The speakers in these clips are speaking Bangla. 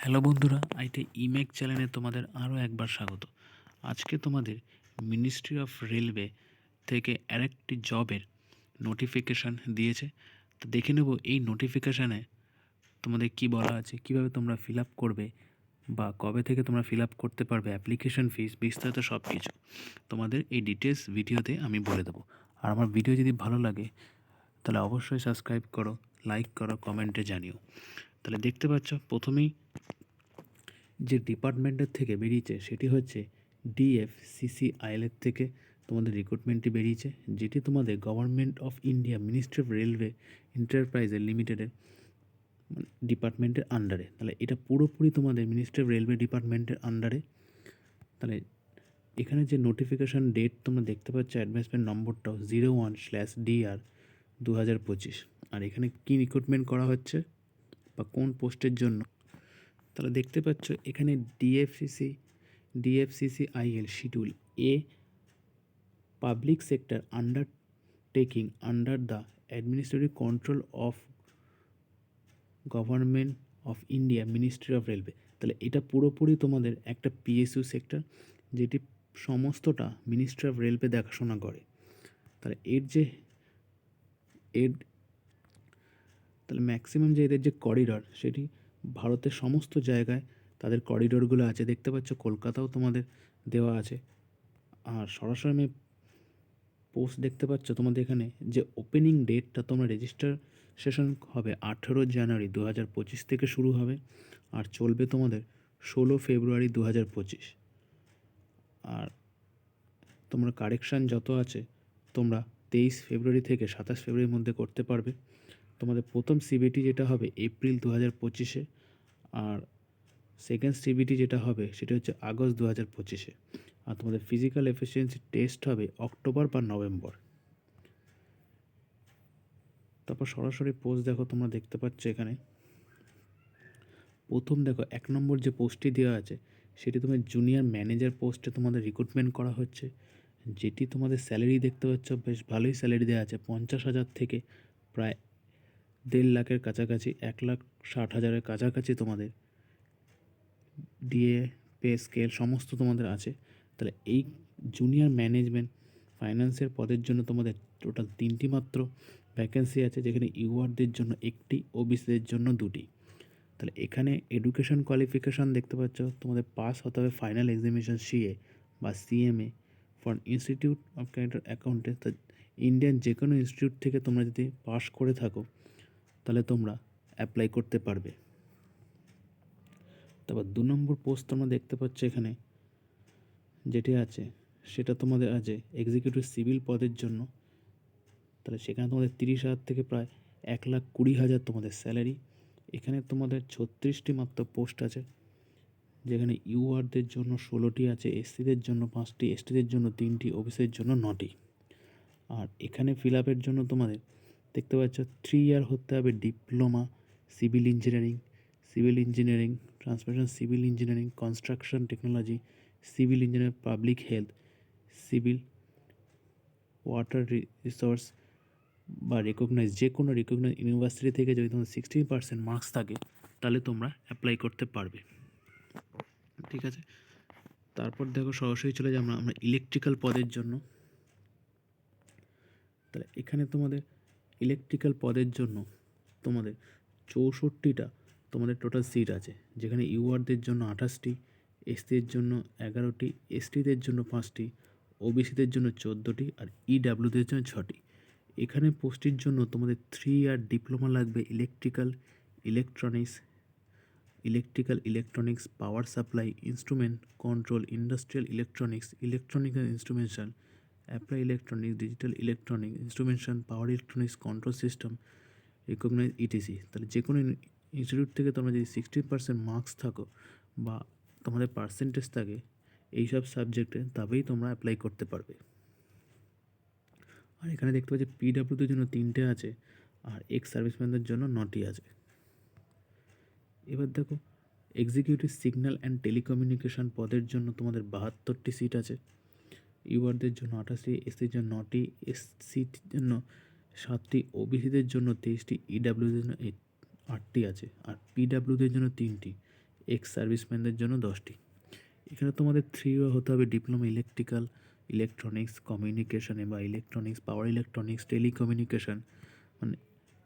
হ্যালো বন্ধুরা, আইটি ইমেক চ্যানেলে তোমাদের আরও একবার স্বাগত। আজকে তোমাদের মিনিস্ট্রি অফ রেলওয়ে থেকে আরেকটি জবের নোটিফিকেশান দিয়েছে। তো দেখে নেব এই নোটিফিকেশানে তোমাদের কি বলা আছে, কিভাবে তোমরা ফিল আপ করবে বা কবে থেকে তোমরা ফিল আপ করতে পারবে, অ্যাপ্লিকেশন ফিস বিস্তারিত সব কিছু তোমাদের এই ডিটেলস ভিডিওতে আমি বলে দেবো। আর আমার ভিডিও যদি ভালো লাগে তাহলে অবশ্যই সাবস্ক্রাইব করো, লাইক করো, কমেন্টে জানিও। তাহলে দেখতে পাচ্ছ প্রথমেই যে ডিপার্টমেন্টের থেকে বেরিয়েছে সেটি হচ্ছে ডিএফসিসিআইএলের থেকে তোমাদের রিক্রুটমেন্টটি বেরিয়েছে, যেটি তোমাদের government of India ministry of railway এন্টারপ্রাইজের লিমিটেডের ডিপার্টমেন্টের আন্ডারে। তাহলে এটা পুরোপুরি তোমাদের মিনিস্ট্রি অফ রেলওয়ে ডিপার্টমেন্টের আন্ডারে। তাহলে এখানে যে নোটিফিকেশান ডেট তোমরা দেখতে পাচ্ছ, অ্যাডভান্সমেন্ট নম্বরটাও 01/DR/2025। আর এখানে কী রিক্রুটমেন্ট করা হচ্ছে বা কোন পোস্টের জন্য, তাহলে দেখতে পাচ্ছ এখানে DFCCIL schedule a public sector undertaking under the administrative control of government of India ministry of railway. তাহলে এটা পুরোপুরি তোমাদের একটা পিএসইউ সেক্টর, যেটি সমস্তটা মিনিস্ট্রি অফ রেলওয়ে দেখাশোনা করে। তাহলে এর তাহলে ম্যাক্সিমাম যে এদের যে করিডর, সেটি ভারতের সমস্ত জায়গায় তাদের করিডোরগুলো আছে। দেখতে পাচ্ছ কলকাতাও তোমাদের দেওয়া আছে। আর সরাসরি আমি পোস্ট দেখতে পাচ্ছ তোমাদের এখানে যে ওপেনিং ডেটটা, তোমরা রেজিস্ট্রেশন হবে 18 জানুয়ারি 2025 থেকে শুরু হবে আর চলবে তোমাদের 16 ফেব্রুয়ারি 2025। আর তোমরা কারেকশান যত আছে তোমরা 23 ফেব্রুয়ারি থেকে 27 ফেব্রুয়ারির মধ্যে করতে পারবে। তোমাদের প্রথম সিবিটি যেটা হবে এপ্রিল 2025-এ, আর সেকেন্ড সিবিটি যেটা হবে সেটা হচ্ছে আগস্ট 2025-এ। আর তোমাদের ফিজিক্যাল এফিসিয়েন্সি টেস্ট হবে অক্টোবর বা নভেম্বর। তারপর সরাসরি পোস্ট দেখো, তোমরা দেখতে পাচ্ছ এখানে প্রথম দেখো 1 নম্বর যে পোস্টটি দেওয়া আছে সেটি তোমার জুনিয়র ম্যানেজার পোস্টে তোমাদের রিক্রুটমেন্ট করা হচ্ছে, যেটি তোমাদের স্যালারি দেখতে পাচ্ছ বেশ ভালোই স্যালারি দেওয়া আছে, 50,000 থেকে প্রায় 1.5 লাখের কাছাকাছি, 1,60,000-এর কাছাকাছি তোমাদের ডিএ পে স্কেল সমস্ত তোমাদের আছে। তাহলে এই জুনিয়র ম্যানেজমেন্ট ফাইন্যান্সের পদের জন্য তোমাদের টোটাল 3টি মাত্র ভ্যাকেন্সি আছে, যেখানে ইউআরদের জন্য 1টি, ওবিসিদের জন্য 2টি। তাহলে এখানে এডুকেশন কোয়ালিফিকেশান দেখতে পাচ্ছ তোমাদের পাস হতে হবে ফাইনাল এক্সামিনেশন সিএ বা CMA for institute of character accountant. Indian যে কোনো ইনস্টিটিউট থেকে তোমরা যদি পাস করে থাকো তাহলে তোমরা অ্যাপ্লাই করতে পারবে। তারপর 2 নম্বর পোস্ট তোমরা দেখতে পাচ্ছ এখানে যেটি আছে সেটা তোমাদের আছে এক্সিকিউটিভ সিভিল পদের জন্য। তাহলে সেখানে তোমাদের 30,000 থেকে প্রায় 1,20,000 তোমাদের স্যালারি। এখানে তোমাদের 36টি মাত্র পোস্ট আছে, যেখানে ইউআরদের জন্য 16টি আছে, এসসিদের জন্য 5টি, এসটিদের জন্য 3টি, ওবিসিদের জন্য 9টি। আর এখানে ফিল আপের জন্য তোমাদের দেখতে পাচ্ছ 3 ইয়ার হতে হবে diploma civil engineering, transportation civil engineering, construction technology, civil engineering, public health, civil, water resource বা যে কোনো রিকগনাইজ ইউনিভার্সিটি থেকে যদি তোমার 60% মার্কস থাকে তাহলে তোমরা অ্যাপ্লাই করতে পারবে। ঠিক আছে, তারপর দেখো সরাসরি চলে যাই আমরা ইলেকট্রিক্যাল পদের জন্য। তাহলে এখানে তোমাদের ইলেকট্রিক্যাল পদের জন্য তোমাদের 64টা তোমাদের টোটাল সিট আছে, যেখানে ইউআরদের জন্য 28টি, এসসিদের জন্য 11টি, এসটিদের জন্য 5টি, ওবিসিদের জন্য 14টি আর ইডাব্লিউদের জন্য 6টি। এখানে পোস্টের জন্য তোমাদের 3 ইয়ার ডিপ্লোমা লাগবে electronics, power supply, instrument control, industrial electronics, electronics and instrumentation, apply electronics, digital electronics, instrumentation, power electronics, control system, recognise etc. তাহলে যে কোনো ইনস্টিটিউট থেকে তোমরা যদি 60% মার্কস থাকো বা তোমাদের পার্সেন্টেজ থাকে এইসব সাবজেক্টে, তবেই তোমরা অ্যাপ্লাই করতে পারবে। আর এখানে দেখতে পাচ্ছি পিডাব্লিউদের জন্য 3টে আছে আর এক্স সার্ভিসম্যানদের জন্য 9টি আছে। এবার দেখো এক্সিকিউটিভ সিগন্যাল অ্যান্ড টেলিকমিউনিকেশন পদের জন্য তোমাদের 72টি সিট আছে, ইউআরদের জন্য 28টি, এসসির জন্য 9টি, এসসির জন্য 7টি, ওবিসিদের জন্য 23টি, ইডাব্লিউদের জন্য 8টি আছে আর পিডাব্লিউদের জন্য 3টি, এক্স সার্ভিসম্যানদের জন্য 10টি। এখানে তোমাদের 3 হতে হবে ডিপ্লোমা ইলেকট্রিক্যাল, ইলেকট্রনিক্স, কমিউনিকেশনে বা ইলেকট্রনিক্স, পাওয়ার ইলেকট্রনিক্স, টেলিকমিউনিকেশন মানে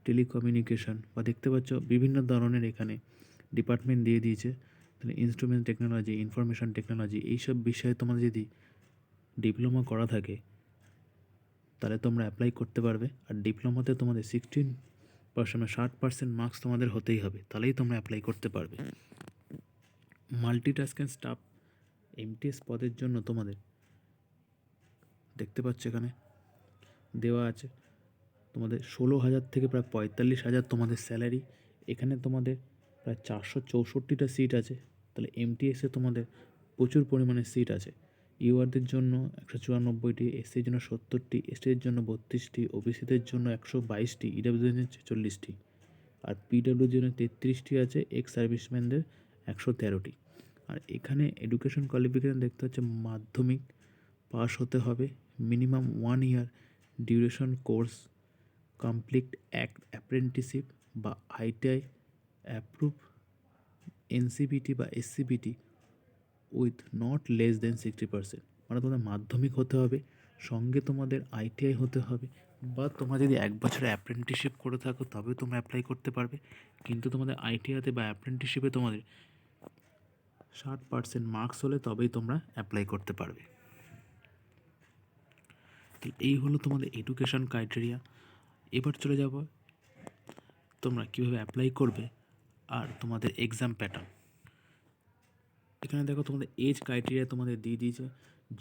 টেলিকমিউনিকেশন বা দেখতে পাচ্ছ বিভিন্ন ধরনের এখানে ডিপার্টমেন্ট দিয়ে দিয়েছে। তাহলে ইনস্ট্রুমেন্ট টেকনোলজি, ইনফরমেশন টেকনোলজি এইসব বিষয়ে তোমাদের যদি ডিপ্লোমা করা থাকে তাহলে তোমরা অ্যাপ্লাই করতে পারবে। আর ডিপ্লোমাতে তোমাদের 16% 60% মার্কস তোমাদের হতেই হবে, তাহলেই তোমরা অ্যাপ্লাই করতে পারবে। মাল্টিটাস্কিং স্টাফ এমটিএস পদের জন্য তোমাদের দেখতে পাচ্ছ এখানে দেওয়া আছে তোমাদের 16,000 থেকে প্রায় 45,000 তোমাদের স্যালারি। এখানে তোমাদের প্রায় 464টা সিট আছে। তাহলে এমটিএসে তোমাদের প্রচুর পরিমাণে সিট আছে। ইউআরদের জন্য 194টি, এসসির জন্য 70টি, এসটির জন্য 32টি, ওবিসিদের জন্য 122টি, ইডাব্লিউদের জন্য 46টি, আর পিডাব্লিউর জন্য 33টি আছে, এক্স সার্ভিসম্যানদের 113টি। আর এখানে এডুকেশন কোয়ালিফিকেশান দেখতে হচ্ছে মাধ্যমিক পাস হতে হবে, মিনিমাম 1 ইয়ার ডিউরেশন কোর্স কমপ্লিট অ্যাপ্রেন্টিসশিপ বা আইটিআই অ্যাপ্রুভ এনসিবিটি বা SCBT with not less than 60%। মানে তোমাদের মাধ্যমিক হতে হবে, সঙ্গে তোমাদের আইটিআই হতে হবে, বা তোমরা যদি 1 বছরের অ্যাপ্রেন্টিসশিপ করে থাকো তবে তোমরা অ্যাপ্লাই করতে পারবে। কিন্তু তোমাদের আইটিআইতে বা অ্যাপ্রেন্টিসশিপে তোমাদের 60% মার্কস হলে তবেই তোমরা অ্যাপ্লাই করতে পারবে। তো এই হলো তোমাদের এডুকেশন ক্রাইটেরিয়া। এবার চলে যাব তোমরা কীভাবে অ্যাপ্লাই করবে আর তোমাদের এক্সাম প্যাটার্ন। এখানে দেখো তোমাদের এজ ক্রাইটেরিয়া তোমাদের দিয়ে দিয়েছে।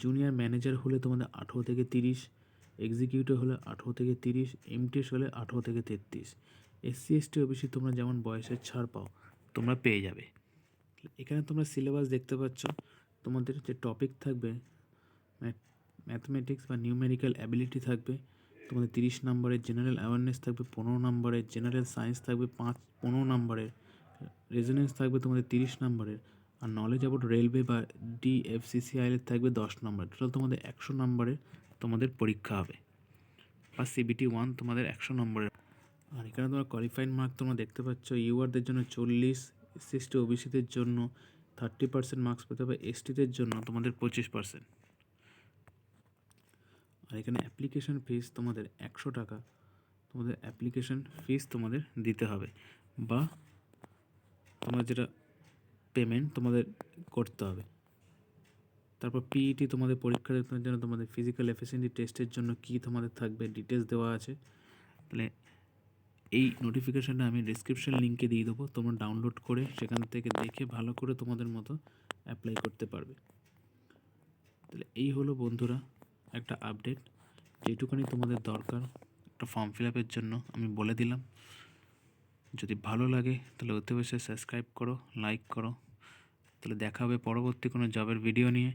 জুনিয়র ম্যানেজার হলে তোমাদের 18 থেকে 30, এক্সিকিউটিভ হলে 18 থেকে 30, এমটিএস হলে 18 থেকে 33। এসসি এসটি ওবিসি তোমরা যেমন বয়সের ছাড় পাও তোমরা পেয়ে যাবে। এখানে তোমরা সিলেবাস দেখতে পাচ্ছ। তোমাদের যে টপিক থাকবে ম্যাথমেটিক্স বা নিউমেরিক্যাল অ্যাবিলিটি থাকবে তোমাদের 30 নম্বরের, জেনারেল অ্যাওয়ারনেস থাকবে 15 নম্বরের, জেনারেল সায়েন্স থাকবে 15 নম্বরের, রেজোনেন্স থাকবে তোমাদের 30 নম্বরের, আর নলেজ অ্যাবাউট রেলওয়ে বা ডিএফসিসিআইএল থাকবে 10 নম্বর। টোটাল তোমাদের 100 নম্বরের তোমাদের পরীক্ষা হবে, আর সিবিটি 1 তোমাদের 100 নম্বরের। আর এখানে তোমরা কোয়ালিফাইড মার্ক তোমরা দেখতে পাচ্ছ। ইউআরদের জন্য 40, এসসি এসটি ওবিসিদের জন্য 30% মার্কস পেতে হবে, এসটিদের জন্য তোমাদের 25%। আর এখানে অ্যাপ্লিকেশন ফিস তোমাদের 100 টাকা তোমাদের অ্যাপ্লিকেশন ফিস তোমাদের দিতে হবে, বা তোমার যেটা পেমেন্ট তোমাদের করতে হবে। তারপর পিইটি তোমাদের পরীক্ষা দেওয়ার জন্য তোমাদের ফিজিক্যাল এফিসিয়েন্সি টেস্টের জন্য কি তোমাদের থাকবে ডিটেলস দেওয়া আছে। তাহলে এই নোটিফিকেশানটা আমি ডিসক্রিপশন লিঙ্কে দিয়ে দেবো, তোমরা ডাউনলোড করে সেখান থেকে দেখে ভালো করে তোমাদের মতো অ্যাপ্লাই করতে পারবে। তাহলে এই হলো বন্ধুরা একটা আপডেট, যেটুকুনি তোমাদের দরকার একটা ফর্ম ফিল আপের জন্য আমি বলে দিলাম। যদি ভালো লাগে তাহলে অতি অবশ্যই সাবস্ক্রাইব করো, লাইক করো। তাহলে দেখা হবে পরবর্তী কোনো জবের ভিডিও নিয়ে।